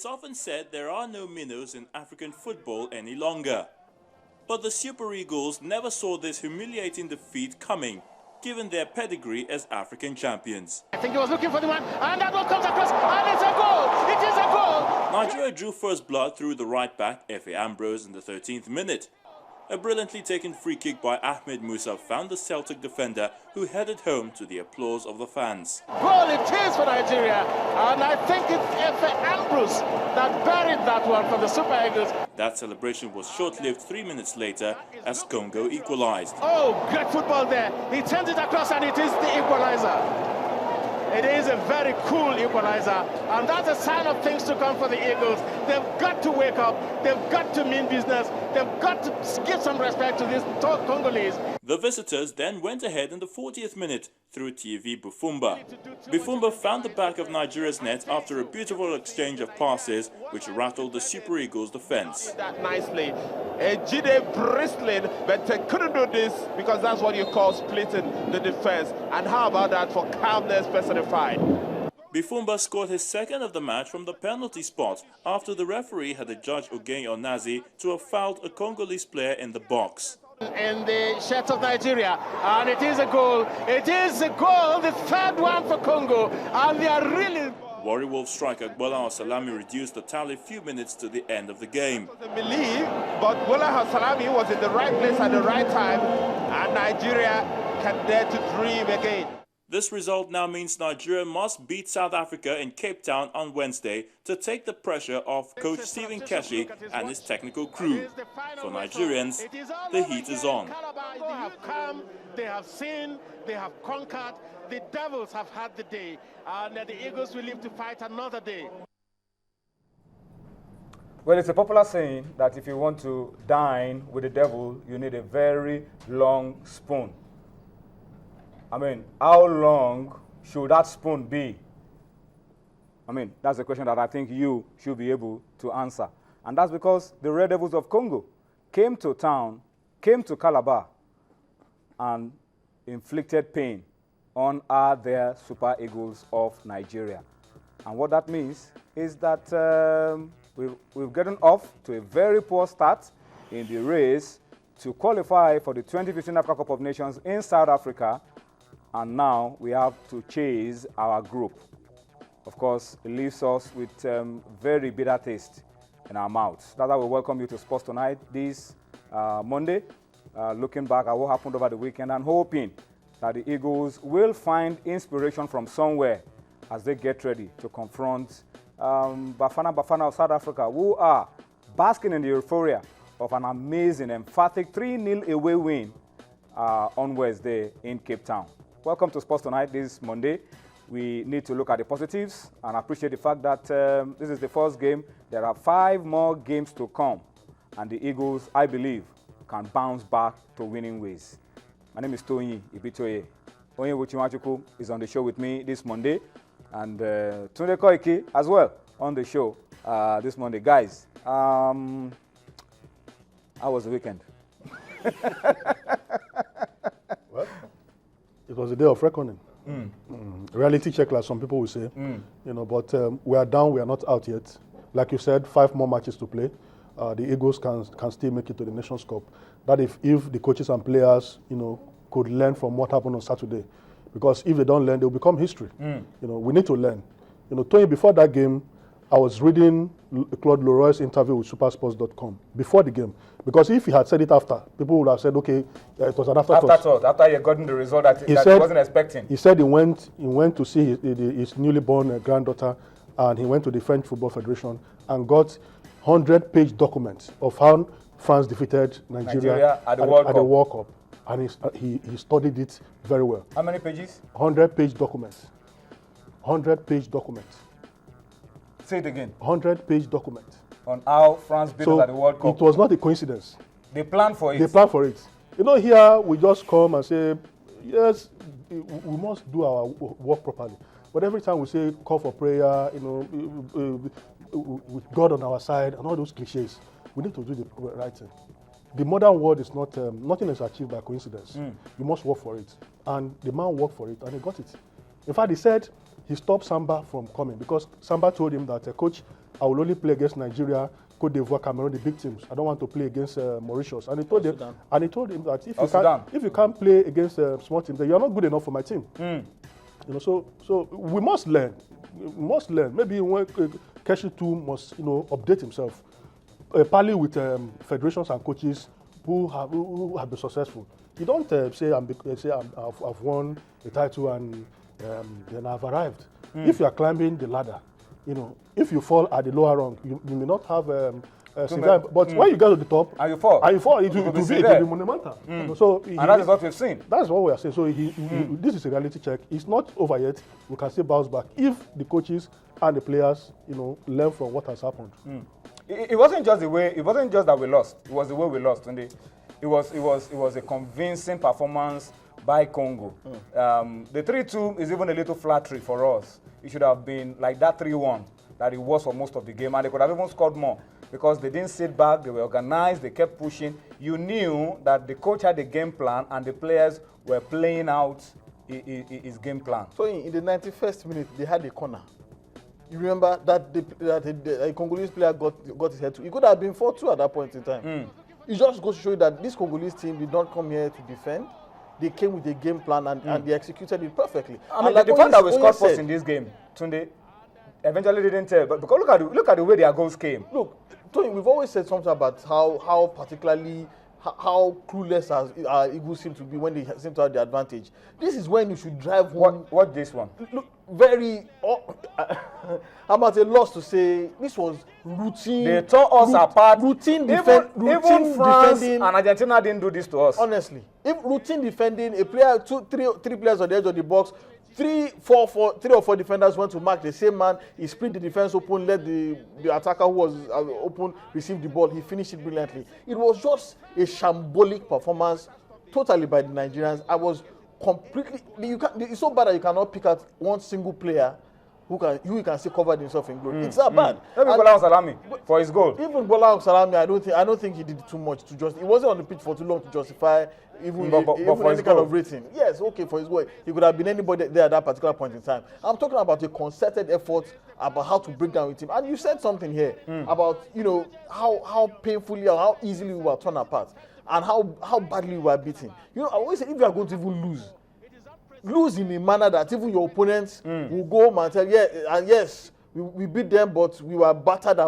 often said there are no minnows in African football any longer. But the Super Eagles never saw this humiliating defeat coming, given their pedigree as African champions. I think he was looking for the one, and that one comes across, and it's a goal! It is a goal! Nigeria drew first blood through the right back, F.A. Ambrose, in the 13th minute. A brilliantly taken free kick by Ahmed Musa found the Celtic defender, who headed home to the applause of the fans. Goal it is for Nigeria, and I think it's F.A. Ambrose that buried that one for the Super Eagles. That celebration was short-lived 3 minutes later as Congo equalized. Oh, great football there. He turns it across and it is the equalizer. It is a very cool equalizer, and that's a sign of things to come for the Eagles. They've got to wake up, they've got to mean business, they've got to give some respect to these Congolese. The visitors then went ahead in the 40th minute through TV Bufumba. Bufumba found the back of Nigeria's net after a beautiful exchange of passes which rattled the Super Eagles' defense. That nicely. Jide bristling, but couldn't do this because that's what you call splitting the defense. And how about that for calmness personified? Bufumba scored his second of the match from the penalty spot after the referee had adjudged Ogen Onazi to have fouled a Congolese player in the box. In the shirt of Nigeria, and it is a goal. It is a goal, the third one for Congo, and they are really... Warri Wolf striker Bola Salami reduced the tally a few minutes to the end of the game. I believe, but Bola Salami was in the right place at the right time, and Nigeria can dare to dream again. This result now means Nigeria must beat South Africa in Cape Town on Wednesday to take the pressure off coach Stephen Keshi and his technical crew. For Nigerians, the heat is on. Calabar have come, they have seen, they have conquered. The Devils have had the day, and the Eagles will live to fight another day. Well, it's a popular saying that if you want to dine with the devil, you need a very long spoon. I mean, how long should that spoon be? I mean, that's a question that I think you should be able to answer. And that's because the Red Devils of Congo came to town, came to Calabar, and inflicted pain on their Super Eagles of Nigeria. And what that means is that we've gotten off to a very poor start in the race to qualify for the 2015 Africa Cup of Nations in South Africa. And now we have to chase our group. Of course, it leaves us with very bitter taste in our mouths. That's why we welcome you to Sports Tonight this Monday, looking back at what happened over the weekend and hoping that the Eagles will find inspiration from somewhere as they get ready to confront Bafana of South Africa, who are basking in the euphoria of an amazing, emphatic 3-0 away win on Wednesday in Cape Town. Welcome to Sports Tonight this Monday. We need to look at the positives and appreciate the fact that this is the first game. There are 5 more games to come, and the Eagles, I believe, can bounce back to winning ways. My name is Tony Ibitoye. Onye Wuchimachuku is on the show with me this Monday, and Tunde Koiki as well on the show this Monday. Guys, how was the weekend? Well, it was a day of reckoning. Reality check, like some people will say. You know, but we are down, we are not out yet. Like you said, 5 more matches to play. The Eagles can still make it to the Nations Cup. That if the coaches and players, you know, could learn from what happened on Saturday. Because if they don't learn, they'll become history. You know, we need to learn. You know, Tony, before that game, I was reading Claude Leroy's interview with supersports.com before the game. Because if he had said it after, people would have said, okay, it was an afterthought. Afterthought, after he had gotten the result that he wasn't expecting. He said he went to see his newly born granddaughter, and he went to the French Football Federation and got 100-page documents of how France defeated Nigeria at the World Cup. And he studied it very well. How many pages? 100-page documents. 100-page documents. Say it again. 100-page documents. On how France beat us at the World Cup. It was not a coincidence. They planned for it. They planned for it. You know, here we just come and say, yes, we must do our work properly. But every time we say call for prayer, you know, with God on our side and all those cliches, we need to do the right thing. The modern world is not, nothing is achieved by coincidence. You must work for it. And the man worked for it and he got it. In fact, he said he stopped Samba from coming because Samba told him that, Coach, I will only play against Nigeria, Cote d'Ivoire, Cameroon, the big teams. I don't want to play against Mauritius. And he told him, that if you can't play against small teams, then you're not good enough for my team. You know, so we must learn. We must learn. Maybe when Keshi too must, update himself. Partly with federations and coaches who have been successful. You don't say I've won a title and then I've arrived. If you are climbing the ladder, if you fall at the lower rung, you may not have but when you get to the top and you fall, it will be monumental. So and that is what we've seen. That's what we are saying. So this is a reality check. It's not over yet. We can still bounce back if the coaches and the players, learn from what has happened. It wasn't just the way. It wasn't just that we lost. It was the way we lost. And it was a convincing performance by Congo. The 3-2 is even a little flattery for us. It should have been like that 3-1 that it was for most of the game, and they could have even scored more because they didn't sit back. They were organized. They kept pushing. You knew that the coach had a game plan, and the players were playing out his game plan. So in the 91st minute, they had a corner. You remember that the Congolese player got his head to. It could have been 4-2 at that point in time. It just goes to show you that this Congolese team did not come here to defend. They came with a game plan and they executed it perfectly. I mean, the fact that we scored first in this game, Tunde, eventually didn't tell. But because look at the way their goals came. Look, Tony, we've always said something about how particularly how clueless our Eagles seem to be when they seem to have the advantage. This is when you should drive home. What this one? Look, I'm at a loss to say this was routine. They tore us apart. Routine even France and Argentina didn't do this to us. Honestly, if routine defending, a player, three players on the edge of the box, three or four defenders went to mark the same man. He split the defense open, let the attacker who was open receive the ball. He finished it brilliantly. It was just a shambolic performance, totally by the Nigerians. I was completely. It's so bad that you cannot pick out one single player who can still cover himself in glory. It's that bad. Maybe Bola Salami for his goal. Even Bola Salami, I don't think he did too much to just. He wasn't on the pitch for too long to justify even any kind of rating. Yes, okay, for his goal. He could have been anybody there at that particular point in time. I'm talking about a concerted effort about how to break down with him. And you said something here about how painfully or how easily we were torn apart and how badly we were beaten. I always say if you are going to even lose in a manner that even your opponents will go home and tell, yes, we beat them, but we were battered.